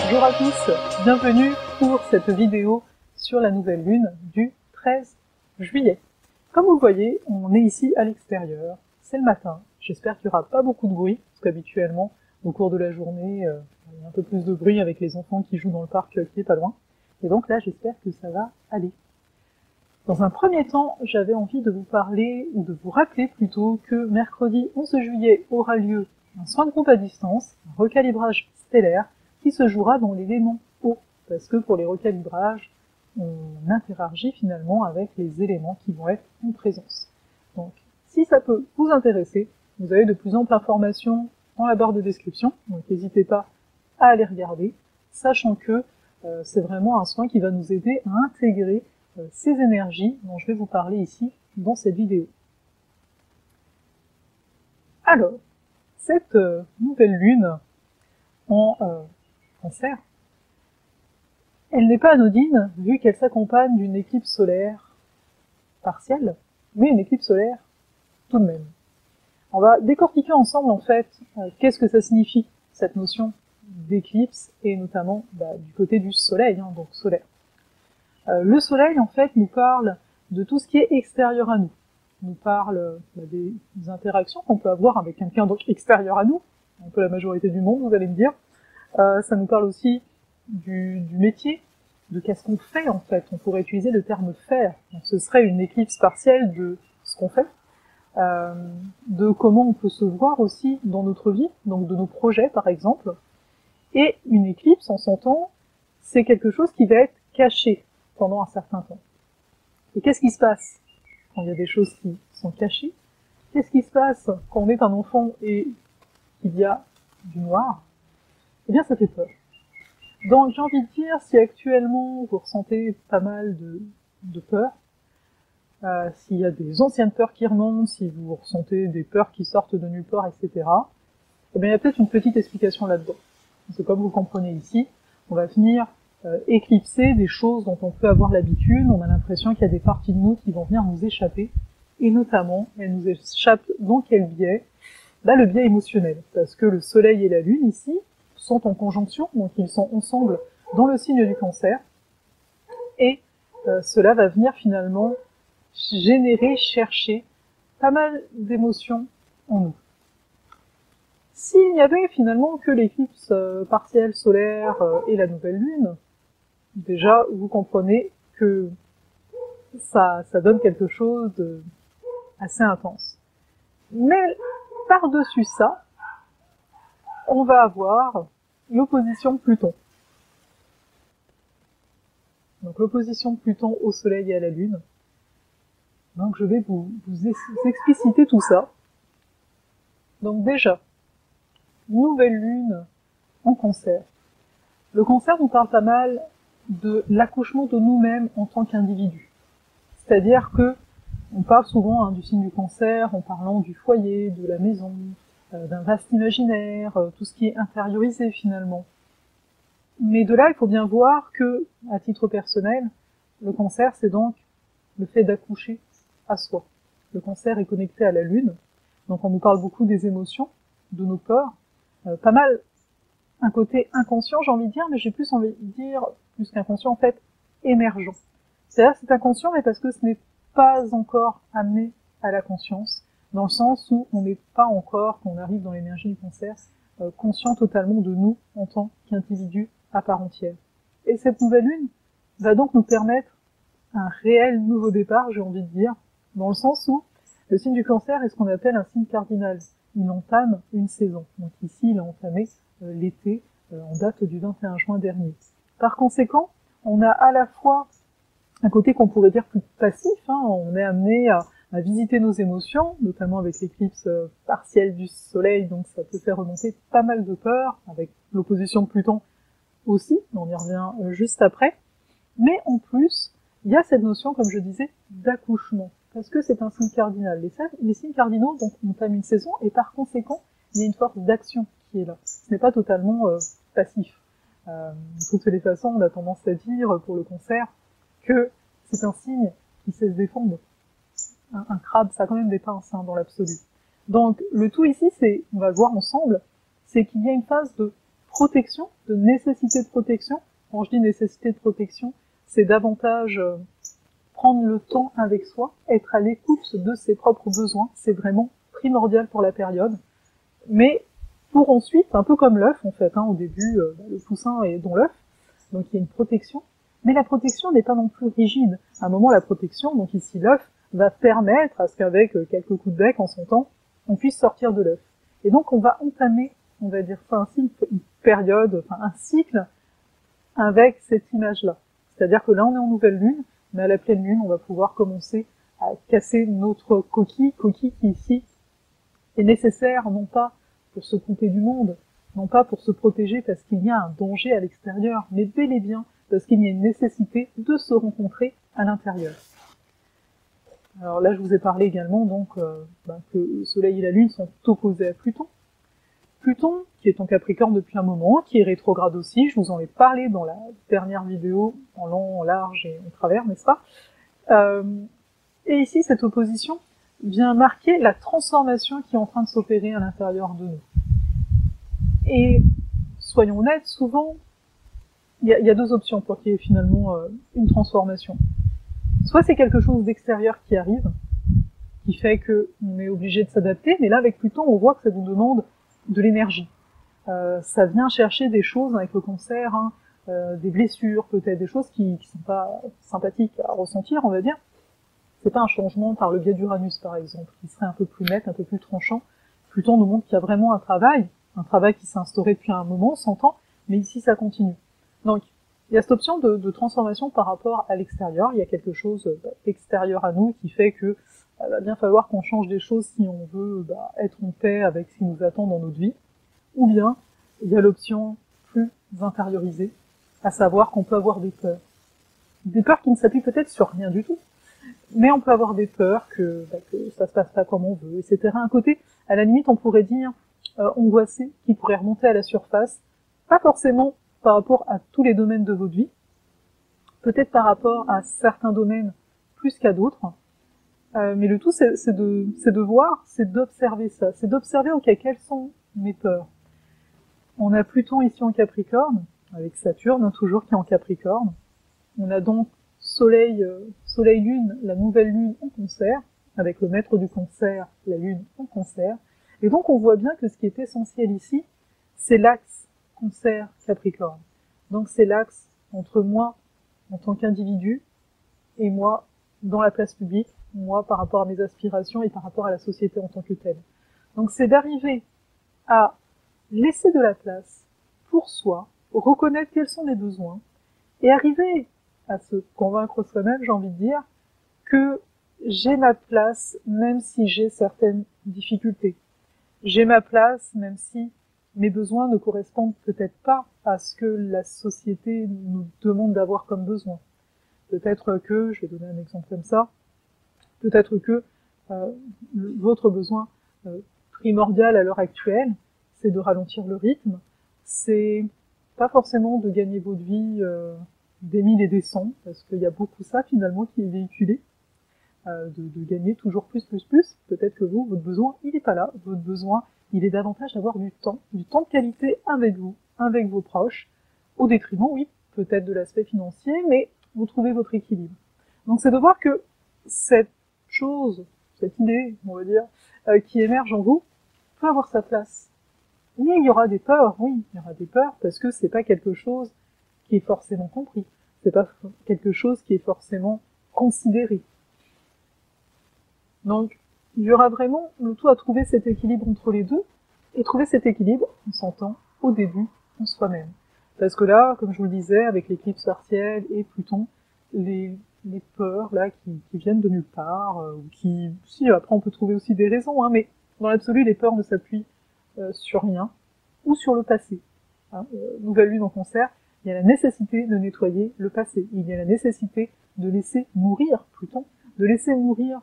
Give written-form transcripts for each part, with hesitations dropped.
Bonjour à tous, bienvenue pour cette vidéo sur la nouvelle lune du 13 juillet. Comme vous le voyez, on est ici à l'extérieur, c'est le matin, j'espère qu'il n'y aura pas beaucoup de bruit, parce qu'habituellement, au cours de la journée, il y a un peu plus de bruit avec les enfants qui jouent dans le parc qui est pas loin, et donc là j'espère que ça va aller. Dans un premier temps, j'avais envie de vous parler, ou de vous rappeler plutôt, que mercredi 11 juillet aura lieu un soin de groupe à distance, un recalibrage stellaire, qui se jouera dans l'élément eau, parce que pour les recalibrages, on interagit finalement avec les éléments qui vont être en présence. Donc, si ça peut vous intéresser, vous avez de plus amples informations dans la barre de description, donc n'hésitez pas à aller regarder, sachant que c'est vraiment un soin qui va nous aider à intégrer ces énergies dont je vais vous parler ici dans cette vidéo. Alors, cette nouvelle lune en Cancer, elle n'est pas anodine vu qu'elle s'accompagne d'une éclipse solaire partielle, mais une éclipse solaire tout de même. On va décortiquer ensemble en fait qu'est-ce que ça signifie cette notion d'éclipse et notamment du côté du soleil, donc solaire. Le soleil en fait nous parle de tout ce qui est extérieur à nous, nous parle des interactions qu'on peut avoir avec quelqu'un donc extérieur à nous, un peu la majorité du monde vous allez me dire. Ça nous parle aussi du métier, de qu'est-ce qu'on fait en fait. On pourrait utiliser le terme faire. Donc, ce serait une éclipse partielle de ce qu'on fait, de comment on peut se voir aussi dans notre vie, donc de nos projets par exemple. Et une éclipse, on s'entend, c'est quelque chose qui va être caché pendant un certain temps. Et qu'est-ce qui se passe quand il y a des choses qui sont cachées? Qu'est-ce qui se passe quand on est un enfant et qu'il y a du noir? Eh bien, ça fait peur. Donc, j'ai envie de dire, si actuellement vous ressentez pas mal de peur, s'il y a des anciennes peurs qui remontent, si vous ressentez des peurs qui sortent de nulle part, etc., eh bien, il y a peut-être une petite explication là-dedans. Parce que comme vous comprenez ici, on va venir éclipser des choses dont on peut avoir l'habitude, on a l'impression qu'il y a des parties de nous qui vont venir nous échapper, et notamment, elles nous échappent dans quel biais? Le biais émotionnel, parce que le soleil et la lune ici sont en conjonction, donc ils sont ensemble dans le signe du Cancer, et cela va venir finalement générer, chercher pas mal d'émotions en nous. S'il n'y avait finalement que l'éclipse partielle solaire et la nouvelle lune, déjà vous comprenez que ça donne quelque chose de assez intense. Mais par-dessus ça, on va avoir l'opposition Pluton. Donc l'opposition Pluton au Soleil et à la Lune. Donc je vais vous expliciter tout ça. Donc déjà, nouvelle lune en Cancer. Le Cancer nous parle pas mal de l'accouchement de nous-mêmes en tant qu'individus. C'est-à-dire que on parle souvent du signe du Cancer en parlant du foyer, de la maison, d'un vaste imaginaire, tout ce qui est intériorisé finalement. Mais de là, il faut bien voir que, à titre personnel, le Cancer, c'est donc le fait d'accoucher à soi. Le Cancer est connecté à la Lune, donc on nous parle beaucoup des émotions, de nos peurs, pas mal un côté inconscient, j'ai envie de dire, mais j'ai plus envie de dire, plus qu'inconscient, en fait, émergent. C'est-à-dire que c'est inconscient, mais parce que ce n'est pas encore amené à la conscience, dans le sens où on n'est pas encore, quand on arrive dans l'énergie du Cancer, conscient totalement de nous en tant qu'individu à part entière. Et cette nouvelle lune va donc nous permettre un réel nouveau départ, j'ai envie de dire, dans le sens où le signe du Cancer est ce qu'on appelle un signe cardinal. Il entame une saison. Donc ici, il a entamé l'été en date du 21 juin dernier. Par conséquent, on a à la fois un côté qu'on pourrait dire plus passif, on est amené à visiter nos émotions, notamment avec l'éclipse partielle du soleil, donc ça peut faire remonter pas mal de peur, avec l'opposition de Pluton aussi, on y revient juste après. Mais en plus, il y a cette notion, comme je disais, d'accouchement, parce que c'est un signe cardinal. Les signes cardinaux, donc, entament une saison, et par conséquent, il y a une force d'action qui est là. Ce n'est pas totalement passif. De toutes les façons, on a tendance à dire, pour le Cancer, que c'est un signe qui sait se défendre. Un crabe, ça a quand même des pinces dans l'absolu. Donc le tout ici, c'est, on va le voir ensemble, c'est qu'il y a une phase de protection de nécessité de protection. Quand je dis nécessité de protection, c'est davantage prendre le temps avec soi, être à l'écoute de ses propres besoins, c'est vraiment primordial pour la période. Mais pour ensuite, un peu comme l'œuf en fait, au début, le poussin est dans l'œuf, donc il y a une protection, mais la protection n'est pas non plus rigide. À un moment, la protection, donc ici l'œuf, va permettre à ce qu'avec quelques coups de bec en son temps, on puisse sortir de l'œuf. Et donc on va entamer, on va dire ça ainsi, une période, enfin un cycle avec cette image-là. C'est-à-dire que là on est en nouvelle lune, mais à la pleine lune, on va pouvoir commencer à casser notre coquille qui ici est nécessaire non pas pour se couper du monde, non pas pour se protéger parce qu'il y a un danger à l'extérieur, mais bel et bien parce qu'il y a une nécessité de se rencontrer à l'intérieur. Alors là, je vous ai parlé également donc que le Soleil et la Lune sont opposés à Pluton. Pluton, qui est en Capricorne depuis un moment, qui est rétrograde aussi, je vous en ai parlé dans la dernière vidéo, en long, en large et en travers, n'est-ce pas? Et ici, cette opposition vient marquer la transformation qui est en train de s'opérer à l'intérieur de nous. Et soyons honnêtes, souvent, il y a deux options pour qu'il y ait finalement une transformation. Soit c'est quelque chose d'extérieur qui arrive, qui fait qu'on est obligé de s'adapter, mais là avec Pluton, on voit que ça nous demande de l'énergie. Ça vient chercher des choses avec le cancer, des blessures peut-être, des choses qui sont pas sympathiques à ressentir, on va dire. C'est pas un changement par le biais d'Uranus par exemple, qui serait un peu plus net, un peu plus tranchant. Pluton nous montre qu'il y a vraiment un travail qui s'est instauré depuis un moment, 100 ans, mais ici ça continue. Donc, il y a cette option de transformation par rapport à l'extérieur, il y a quelque chose extérieur à nous qui fait que va bien falloir qu'on change des choses si on veut être en paix avec ce qui nous attend dans notre vie. Ou bien, il y a l'option plus intériorisée, à savoir qu'on peut avoir des peurs. Des peurs qui ne s'appuient peut-être sur rien du tout, mais on peut avoir des peurs que ça se passe pas comme on veut, etc. Un côté, à la limite, on pourrait dire angoissé, qui pourrait remonter à la surface, pas forcément par rapport à tous les domaines de votre vie, peut-être par rapport à certains domaines plus qu'à d'autres, mais le tout c'est de voir, c'est d'observer ça, c'est d'observer quelles sont mes peurs. On a Pluton ici en Capricorne, avec Saturne toujours qui est en Capricorne, on a donc Soleil-Lune, la nouvelle Lune en Cancer, avec le maître du Cancer, la Lune en Cancer, et donc on voit bien que ce qui est essentiel ici, c'est l'axe Cancer-Capricorne. Donc c'est l'axe entre moi en tant qu'individu et moi dans la place publique, moi par rapport à mes aspirations et par rapport à la société en tant que telle. Donc c'est d'arriver à laisser de la place pour soi, reconnaître quels sont mes besoins et arriver à se convaincre soi-même, j'ai envie de dire, que j'ai ma place même si j'ai certaines difficultés. J'ai ma place même si mes besoins ne correspondent peut-être pas à ce que la société nous demande d'avoir comme besoin. Peut-être que, je vais donner un exemple comme ça, peut-être que votre besoin primordial à l'heure actuelle, c'est de ralentir le rythme, c'est pas forcément de gagner votre vie des 1000 et des 100, parce qu'il y a beaucoup ça finalement qui est véhiculé, de gagner toujours plus. Peut-être que vous, votre besoin, il est pas là, votre besoin, il est davantage d'avoir du temps de qualité avec vous, avec vos proches, au détriment, oui, peut-être de l'aspect financier, mais vous trouvez votre équilibre. Donc c'est de voir que cette chose, cette idée, on va dire, qui émerge en vous, peut avoir sa place. Mais il y aura des peurs, oui, il y aura des peurs, parce que c'est pas quelque chose qui est forcément compris. C'est pas quelque chose qui est forcément considéré. Donc, il y aura vraiment le tout à trouver cet équilibre entre les deux, et trouver cet équilibre, on s'entend, au début, en soi-même. Parce que là, comme je vous le disais, avec l'éclipse partielle et Pluton, les peurs, là, qui viennent de nulle part, ou qui, si, après on peut trouver aussi des raisons, mais dans l'absolu, les peurs ne s'appuient sur rien, ou sur le passé. Nouvelle lune en Cancer, il y a la nécessité de nettoyer le passé. Il y a la nécessité de laisser mourir, Pluton, de laisser mourir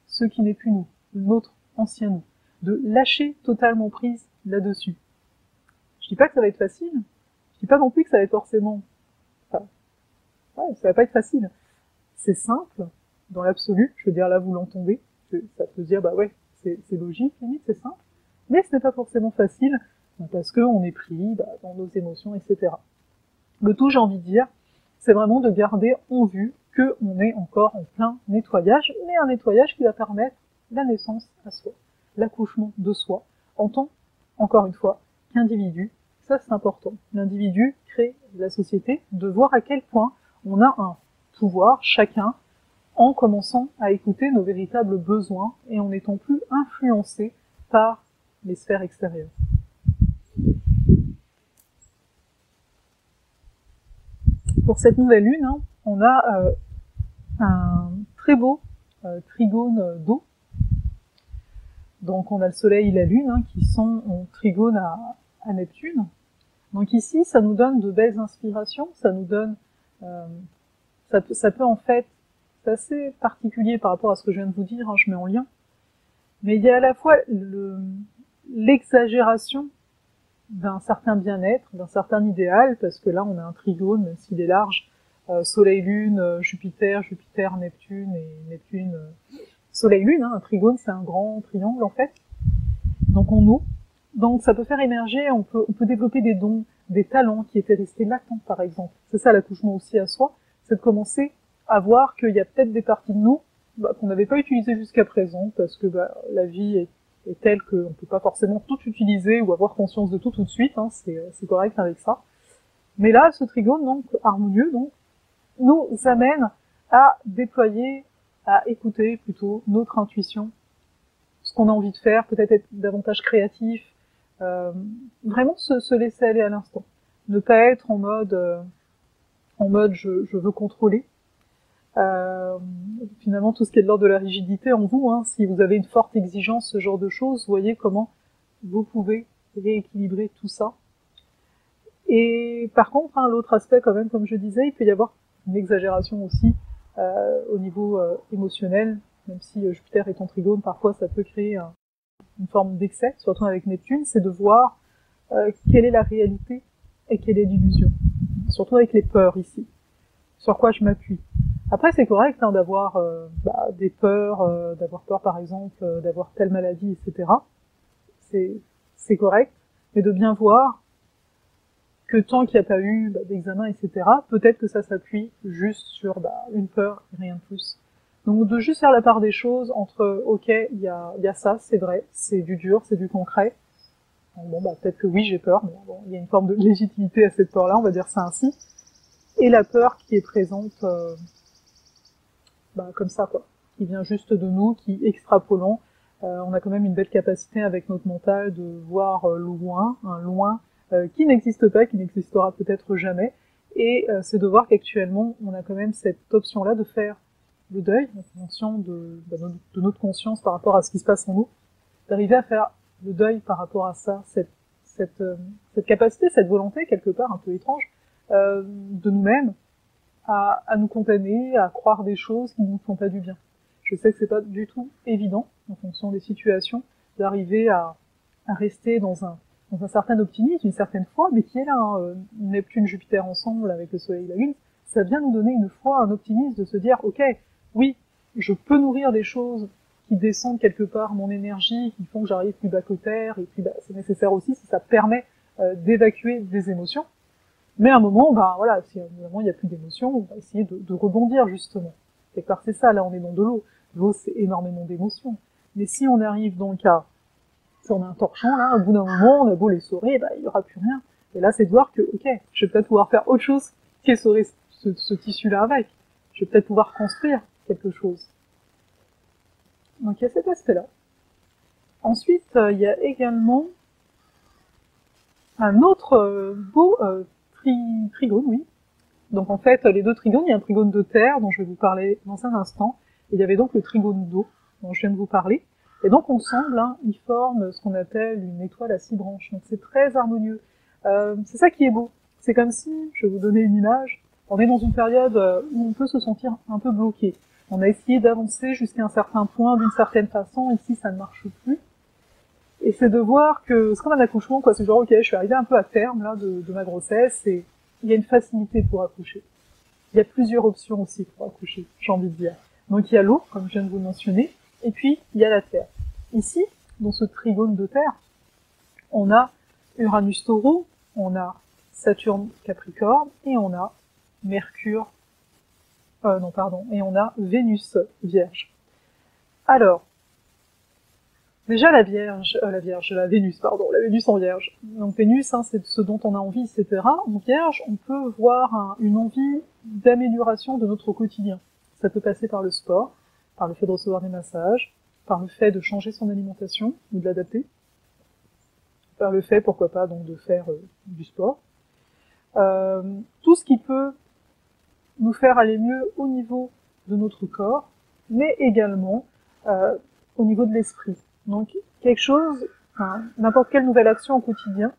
ce qui n'est plus nous, notre ancien nous, de lâcher totalement prise là-dessus. Je dis pas que ça va être facile, je dis pas non plus que ça va être forcément... Enfin, ouais, ça va pas être facile. C'est simple, dans l'absolu, je veux dire, là vous l'entendez, ça peut se dire, bah ouais, c'est logique, limite, c'est simple, mais ce n'est pas forcément facile, parce qu'on est pris dans nos émotions, etc. Le tout, j'ai envie de dire, c'est vraiment de garder en vue qu'on est encore en plein nettoyage, mais un nettoyage qui va permettre la naissance à soi, l'accouchement de soi, en tant, encore une fois, qu'individu. Ça, c'est important. L'individu crée la société, de voir à quel point on a un pouvoir, chacun, en commençant à écouter nos véritables besoins et en n'étant plus influencé par les sphères extérieures. Pour cette nouvelle lune, on a un très beau trigone d'eau. Donc on a le soleil et la lune qui sont en trigone à Neptune. Donc ici, ça nous donne de belles inspirations, ça nous donne... ça peut en fait... C'est assez particulier par rapport à ce que je viens de vous dire, je mets en lien. Mais il y a à la fois l'exagération d'un certain bien-être, d'un certain idéal, parce que là on a un trigone, même s'il est large, Soleil-Lune, Jupiter, Neptune et Neptune, Soleil-Lune, un trigone c'est un grand triangle en fait, donc en eau. Donc ça peut faire émerger, on peut développer des dons, des talents qui étaient restés latents par exemple. C'est ça l'accouchement aussi à soi, c'est de commencer à voir qu'il y a peut-être des parties de nous qu'on n'avait pas utilisées jusqu'à présent, parce que la vie est telle qu'on ne peut pas forcément tout utiliser ou avoir conscience de tout de suite, c'est correct avec ça. Mais là, ce trigone, donc harmonieux, donc, nous amène à déployer, à écouter plutôt notre intuition, ce qu'on a envie de faire, peut-être être davantage créatif, vraiment se laisser aller à l'instant. Ne pas être en mode je veux contrôler. Finalement, tout ce qui est de l'ordre de la rigidité en vous, si vous avez une forte exigence, ce genre de choses, voyez comment vous pouvez rééquilibrer tout ça. Et par contre, l'autre aspect quand même, comme je disais, il peut y avoir une exagération aussi au niveau émotionnel, même si Jupiter est en trigone, parfois ça peut créer une forme d'excès, surtout avec Neptune, c'est de voir quelle est la réalité et quelle est l'illusion. Surtout avec les peurs ici. Sur quoi je m'appuie. Après, c'est correct d'avoir des peurs, d'avoir peur par exemple, d'avoir telle maladie, etc. C'est correct, mais de bien voir que tant qu'il n'y a pas eu d'examen, etc., peut-être que ça s'appuie juste sur une peur et rien de plus. Donc de juste faire la part des choses entre, ok, il y a ça, c'est vrai, c'est du dur, c'est du concret. Donc, peut-être que oui, j'ai peur, mais il y a une forme de légitimité à cette peur-là, on va dire ça ainsi. Et la peur qui est présente comme ça, quoi, qui vient juste de nous, qui extrapolons. On a quand même une belle capacité avec notre mental de voir loin, un loin qui n'existe pas, qui n'existera peut-être jamais. Et c'est de voir qu'actuellement, on a quand même cette option-là de faire le deuil, en fonction de notre conscience par rapport à ce qui se passe en nous, d'arriver à faire le deuil par rapport à ça, cette capacité, cette volonté, quelque part un peu étrange, de nous-mêmes, à nous condamner, à croire des choses qui ne nous font pas du bien. Je sais que c'est pas du tout évident, en fonction des situations, d'arriver à rester dans un certain optimisme, une certaine foi, mais qui est là, Neptune, Jupiter ensemble avec le Soleil et la Lune, ça vient nous donner une foi, un optimisme de se dire, ok, oui, je peux nourrir des choses qui descendent quelque part mon énergie, qui font que j'arrive plus bas que terre, et puis c'est nécessaire aussi si ça permet d'évacuer des émotions. Mais à un moment, si évidemment il n'y a plus d'émotions, on va essayer de rebondir justement. Quelque part c'est ça, là on est dans de l'eau. L'eau c'est énormément d'émotions. Mais si on arrive dans le cas, si on a un torchon là, au bout d'un moment, on a beau les saurer, il n'y aura plus rien. Et là c'est de voir que, ok, je vais peut-être pouvoir faire autre chose qu'essorer ce tissu-là avec. Je vais peut-être pouvoir construire quelque chose. Donc il y a cet aspect-là. Ensuite, il y a également un autre beau trigone, oui. Donc en fait, les deux trigones, il y a un trigone de terre dont je vais vous parler dans un instant, et il y avait donc le trigone d'eau dont je viens de vous parler. Et donc ensemble, ils forment ce qu'on appelle une étoile à 6 branches. Donc c'est très harmonieux. C'est ça qui est beau. C'est comme si, je vais vous donner une image, on est dans une période où on peut se sentir un peu bloqué. On a essayé d'avancer jusqu'à un certain point d'une certaine façon, ici ça ne marche plus. Et c'est de voir que, c'est comme un accouchement, quoi, c'est genre, ok, je suis arrivée un peu à terme, là, de ma grossesse, et il y a une facilité pour accoucher. Il y a plusieurs options aussi pour accoucher, j'ai envie de dire. Donc il y a l'eau, comme je viens de vous le mentionner, et puis il y a la terre. Ici, dans ce trigone de terre, on a Uranus Taureau, on a Saturne Capricorne, et on a Mercure, et on a Vénus Vierge. Alors, déjà la Vénus en Vierge. Donc Vénus, c'est ce dont on a envie, etc. En Vierge, on peut voir une envie d'amélioration de notre quotidien. Ça peut passer par le sport, par le fait de recevoir des massages, par le fait de changer son alimentation ou de l'adapter, par le fait, pourquoi pas, donc de faire du sport. Tout ce qui peut nous faire aller mieux au niveau de notre corps, mais également au niveau de l'esprit. Donc quelque chose, n'importe quelle nouvelle action au quotidien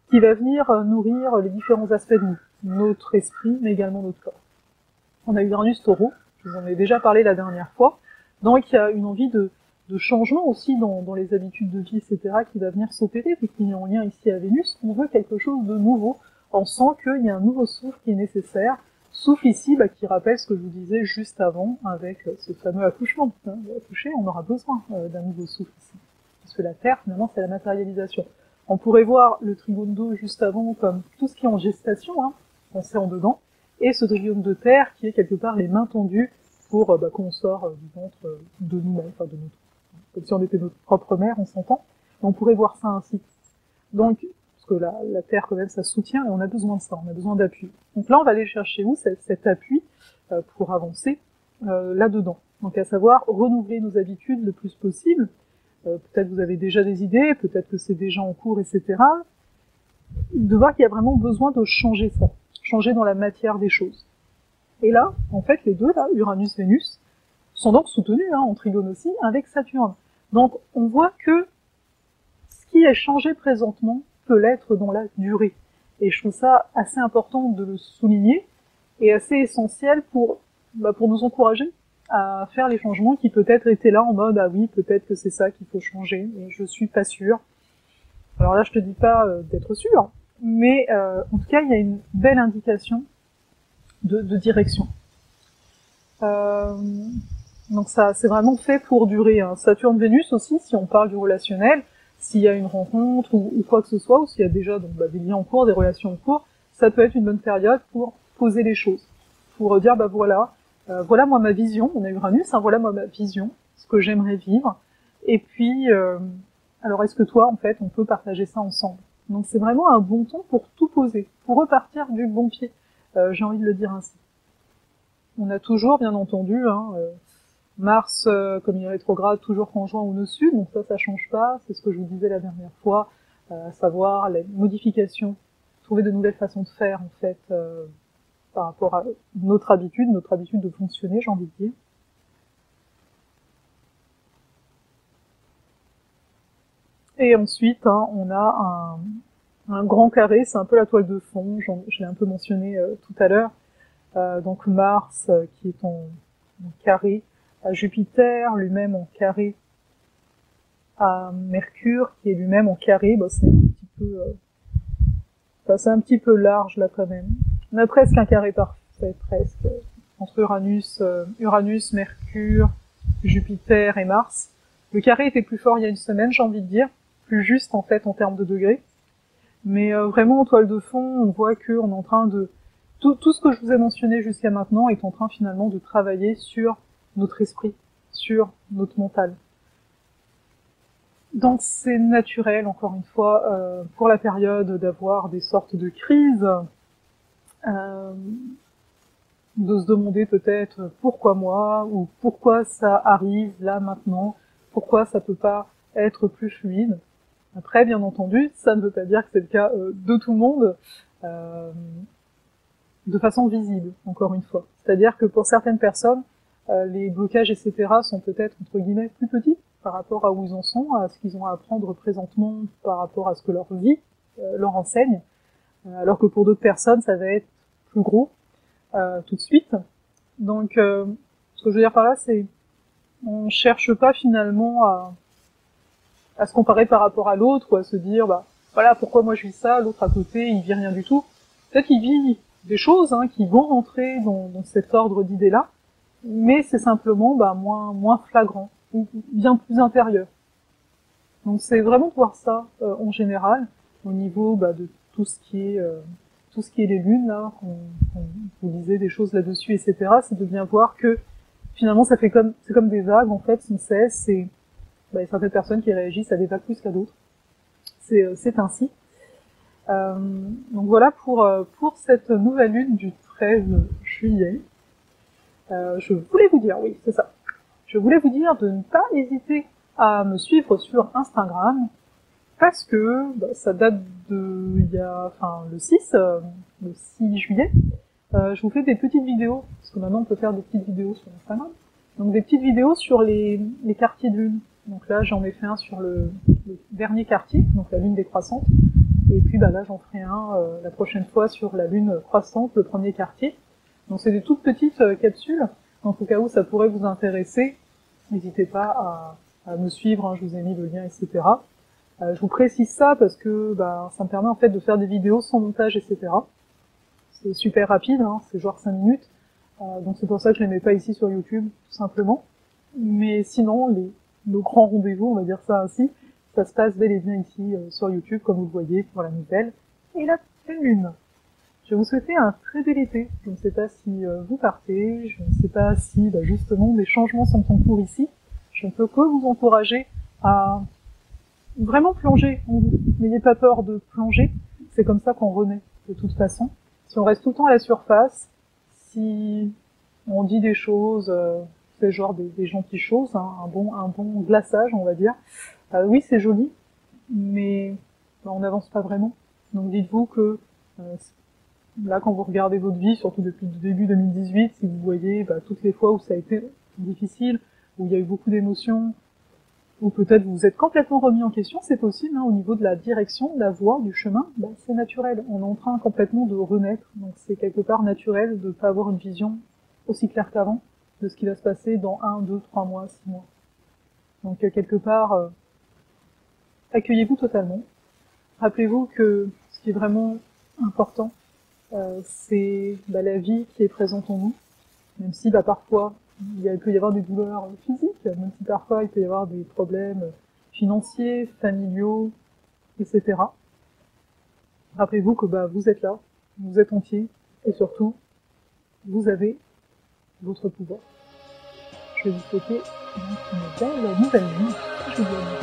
qui va venir nourrir les différents aspects de nous, notre esprit, mais également notre corps. On a Uranus Taureau, je vous en ai déjà parlé la dernière fois, donc il y a une envie de changement aussi dans les habitudes de vie, etc., qui va venir s'opérer, puis qui est en lien ici à Vénus. On veut quelque chose de nouveau, on sent qu'il y a un nouveau souffle qui est nécessaire, souffle ici qui rappelle ce que je vous disais juste avant avec ce fameux accouchement. Accoucher, on aura besoin d'un nouveau souffle ici. Parce que la Terre, finalement, c'est la matérialisation. On pourrait voir le trigone d'eau juste avant comme tout ce qui est en gestation, pensez en dedans, et ce trigone de Terre qui est quelque part les mains tendues pour qu'on sort du ventre de nous-mêmes, de notre, comme si on était notre propre mère, on s'entend. On pourrait voir ça ainsi. Donc, parce que la Terre, quand même, ça soutient, et on a besoin de ça, on a besoin d'appui. Donc là, on va aller chercher où cet appui pour avancer là-dedans. Donc à savoir, renouveler nos habitudes le plus possible. Peut-être vous avez déjà des idées, peut-être que c'est déjà en cours, etc. De voir qu'il y a vraiment besoin de changer ça, changer dans la matière des choses. Et là, en fait, les deux, là, Uranus-Vénus, sont donc soutenus, en trigone aussi, avec Saturne. Donc on voit que ce qui est changé présentement peut l'être dans la durée. Et je trouve ça assez important de le souligner, et assez essentiel pour nous encourager à faire les changements qui peut-être étaient là en mode « Ah oui, peut-être que c'est ça qu'il faut changer, mais je suis pas sûre ». Alors là, je te dis pas d'être sûr, mais en tout cas, il y a une belle indication de direction. Donc ça, c'est vraiment fait pour durer. Saturne-Vénus aussi, si on parle du relationnel, s'il y a une rencontre ou quoi que ce soit, ou s'il y a déjà des liens en cours, des relations en cours, ça peut être une bonne période pour poser les choses, pour dire voilà moi ma vision, on a Uranus, voilà moi ma vision, ce que j'aimerais vivre, et puis alors est-ce que toi en fait on peut partager ça ensemble. Donc c'est vraiment un bon temps pour tout poser, pour repartir du bon pied, j'ai envie de le dire ainsi. On a toujours bien entendu Mars, comme il est rétrograde, toujours conjoint au nœud sud, donc ça change pas, c'est ce que je vous disais la dernière fois, à savoir les modifications, trouver de nouvelles façons de faire, en fait, par rapport à notre habitude de fonctionner, j'ai envie de dire. Et ensuite, on a un grand carré, c'est un peu la toile de fond, je l'ai un peu mentionné tout à l'heure, donc Mars, qui est en carré, à Jupiter, lui-même en carré à Mercure, qui est lui-même en carré, c'est un petit peu large là quand même. On a presque un carré parfait, presque, entre Uranus, Mercure, Jupiter et Mars. Le carré était plus fort il y a une semaine, j'ai envie de dire, plus juste en fait en termes de degrés. Mais vraiment en toile de fond, on voit qu'on est en train de... Tout ce que je vous ai mentionné jusqu'à maintenant est en train finalement de travailler sur notre esprit, sur notre mental. Donc c'est naturel, encore une fois, pour la période d'avoir des sortes de crises, de se demander peut-être pourquoi moi, ou pourquoi ça arrive là maintenant, pourquoi ça peut pas être plus fluide. Après, bien entendu, ça ne veut pas dire que c'est le cas de tout le monde, de façon visible, encore une fois. C'est-à-dire que pour certaines personnes, les blocages, etc. sont peut-être, entre guillemets, plus petits par rapport à où ils en sont, à ce qu'ils ont à apprendre présentement, par rapport à ce que leur vie leur enseigne, alors que pour d'autres personnes, ça va être plus gros tout de suite. Donc, ce que je veux dire par là, c'est on cherche pas finalement à se comparer par rapport à l'autre, ou à se dire, voilà, pourquoi moi je vis ça, l'autre à côté, il vit rien du tout. Peut-être qu'il vit des choses qui vont rentrer dans cet ordre d'idées-là, mais c'est simplement moins flagrant, ou bien plus intérieur. Donc c'est vraiment de voir ça en général, au niveau de tout ce qui est les lunes là, qu'on disait des choses là-dessus, etc. C'est de bien voir que finalement c'est comme des vagues en fait, sans cesse. Et il y a certaines personnes qui réagissent à des vagues plus qu'à d'autres. C'est ainsi. Donc voilà pour cette nouvelle lune du 13 juillet. Je voulais vous dire, oui, c'est ça. Je voulais vous dire de ne pas hésiter à me suivre sur Instagram, parce que ça date de le 6 juillet. Je vous fais des petites vidéos, parce que maintenant on peut faire des petites vidéos sur Instagram. Donc des petites vidéos sur les quartiers de lune. Donc là j'en ai fait un sur le dernier quartier, donc la lune décroissante. Et puis là j'en ferai un la prochaine fois sur la lune croissante, le premier quartier. Donc c'est des toutes petites capsules, en tout cas où ça pourrait vous intéresser. N'hésitez pas à me suivre, hein, je vous ai mis le lien, etc. Je vous précise ça parce que ça me permet en fait de faire des vidéos sans montage, etc. C'est super rapide, hein, c'est genre 5 minutes. Donc c'est pour ça que je les mets pas ici sur YouTube, tout simplement. Mais sinon, nos grands rendez-vous, on va dire ça ainsi, ça se passe bel et bien ici sur YouTube, comme vous le voyez, pour la nouvelle et la pleine lune. Je vais vous souhaiter un très bel été. Je ne sais pas si vous partez, je ne sais pas si justement des changements sont en cours ici. Je ne peux que vous encourager à vraiment plonger. N'ayez pas peur de plonger, c'est comme ça qu'on renaît de toute façon. Si on reste tout le temps à la surface, si on dit des choses, c'est genre des gentilles choses, hein, un bon glaçage on va dire, oui c'est joli, mais on n'avance pas vraiment. Donc dites-vous que là, quand vous regardez votre vie, surtout depuis le début 2018, si vous voyez toutes les fois où ça a été difficile, où il y a eu beaucoup d'émotions, ou peut-être vous vous êtes complètement remis en question, c'est possible, hein, au niveau de la direction, de la voie, du chemin, c'est naturel. On est en train complètement de renaître, donc c'est quelque part naturel de ne pas avoir une vision aussi claire qu'avant de ce qui va se passer dans 1, 2, 3 mois, 6 mois. Donc quelque part, accueillez-vous totalement. Rappelez-vous que ce qui est vraiment important, c'est la vie qui est présente en nous, même si parfois il peut y avoir des douleurs physiques, même si parfois il peut y avoir des problèmes financiers, familiaux, etc. Rappelez-vous que vous êtes là, vous êtes entier, et surtout, vous avez votre pouvoir. Je vais vous souhaiter une belle nouvelle vie. Je vous dis à bientôt.